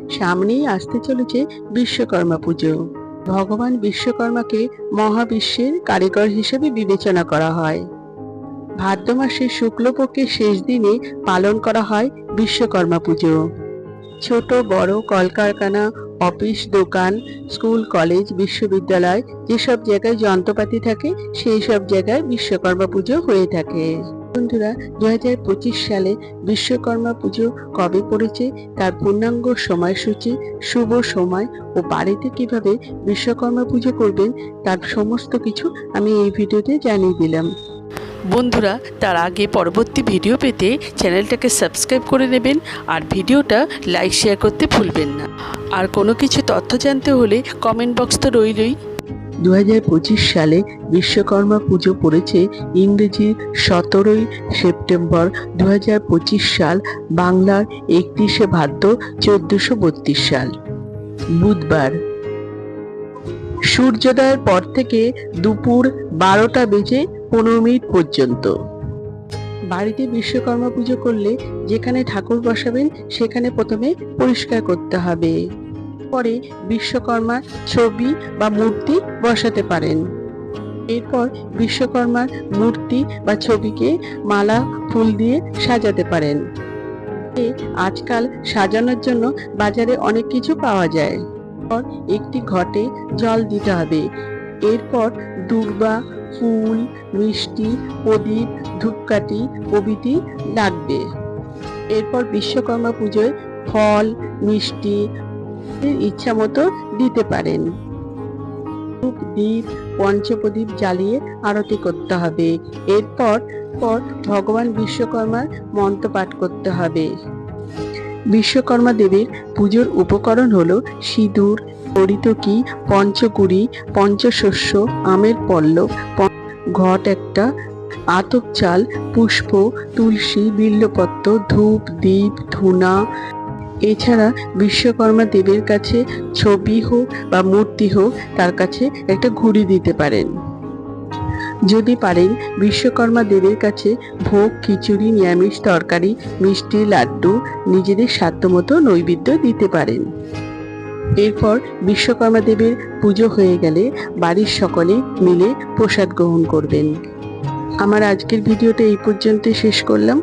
সামনেই আসতে চলেছে বিশ্বকর্মা পুজো। ভগবান বিশ্বকর্মাকে মহাবিশ্বের কারিগর হিসেবে বিবেচনা করা হয়। ভাদ্র মাসের শুক্লপক্ষের শেষ দিনে পালন করা হয় বিশ্বকর্মা পুজো। ছোট বড় কলকারখানা, অফিস, দোকান, স্কুল, কলেজ, বিশ্ববিদ্যালয় যেসব জায়গায় যন্ত্রপাতি থাকে সেই সব জায়গায় বিশ্বকর্মা পুজো হয়ে থাকে। বন্ধুরা, 2025 সালে বিশ্বকর্মা পুজো কবে পড়েছে, তার পূর্ণাঙ্গ সময়সূচি, শুভ সময় ও বাড়িতে কিভাবে বিশ্বকর্মা পুজো করবেন তার সমস্ত কিছু আমি এই ভিডিওতে জানিয়ে দিলাম। বন্ধুরা, তার আগে পরবর্তী ভিডিও পেতে চ্যানেলটাকে সাবস্ক্রাইব করে নেবেন আর ভিডিওটা লাইক শেয়ার করতে ভুলবেন না। আর কোনো কিছু তথ্য জানতে হলে কমেন্ট বক্স তো রইলই। 2025 সালে বিশ্বকর্মা পুজো পড়েছে ইংরেজি 17 সেপ্টেম্বর 2025 সাল, বাংলার 31শে ভাদ্র 1432 সাল, বুধবার। সূর্যোদয়ের পর থেকে দুপুর 12টা বেজে 15 মিনিট পর্যন্ত। বাড়িতে বিশ্বকর্মা পুজো করলে যেখানে ঠাকুর বসাবেন সেখানে প্রথমে পরিষ্কার করতে হবে। পরে বিশ্বকর্মার ছবি বা মূর্তি বসাতে পারেন। এরপর বিশ্বকর্মার মূর্তি বা ছবিকে মালা ফুল দিয়ে সাজাতে পারেন। আজকাল সাজানোর জন্য বাজারে অনেক কিছু পাওয়া যায়। একটি ঘটে জল দিতে হবে। এরপর দূর্বা, ফুল, মিষ্টি, প্রদীপ, ধূপকাঠি প্রভৃতি লাগবে। এরপর বিশ্বকর্মা পুজোয় ফল, মিষ্টি ইচ্ছা মতো দিতে পারেন। ধূপ, দীপ, পঞ্চপ্রদীপ জ্বালিয়ে আরতি করতে হবে। এরপর ভগবান বিশ্বকর্মার মন্ত্র পাঠ করতে হবে। বিশ্বকর্মা দেবের পুজোর উপকরণ হলো সিঁদুর, হরিতকি, পঞ্চকুড়ি, পঞ্চশস্য, আমের পল্লব, ঘট একটা, আতপ চাল, পুষ্প, তুলসী, বিল্বপত্র, ধূপ, দীপ, ধূনা। এছাড়া বিশ্বকর্মা দেবের কাছে ছবি হোক বা মূর্তি হোক, তার কাছে একটা ঘুড়ি দিতে পারেন। যদি পারেন বিশ্বকর্মা দেবের কাছে ভোগ, খিচুড়ি, নিরামিষ তরকারি, মিষ্টি, লাড্ডু নিজেদের সাধ্যমতো নৈবেদ্য দিতে পারেন। এরপর বিশ্বকর্মা দেবের পুজো হয়ে গেলে বাড়ির সকলে মিলে প্রসাদ গ্রহণ করবেন। আমার আজকের ভিডিওটা এই পর্যন্ত শেষ করলাম।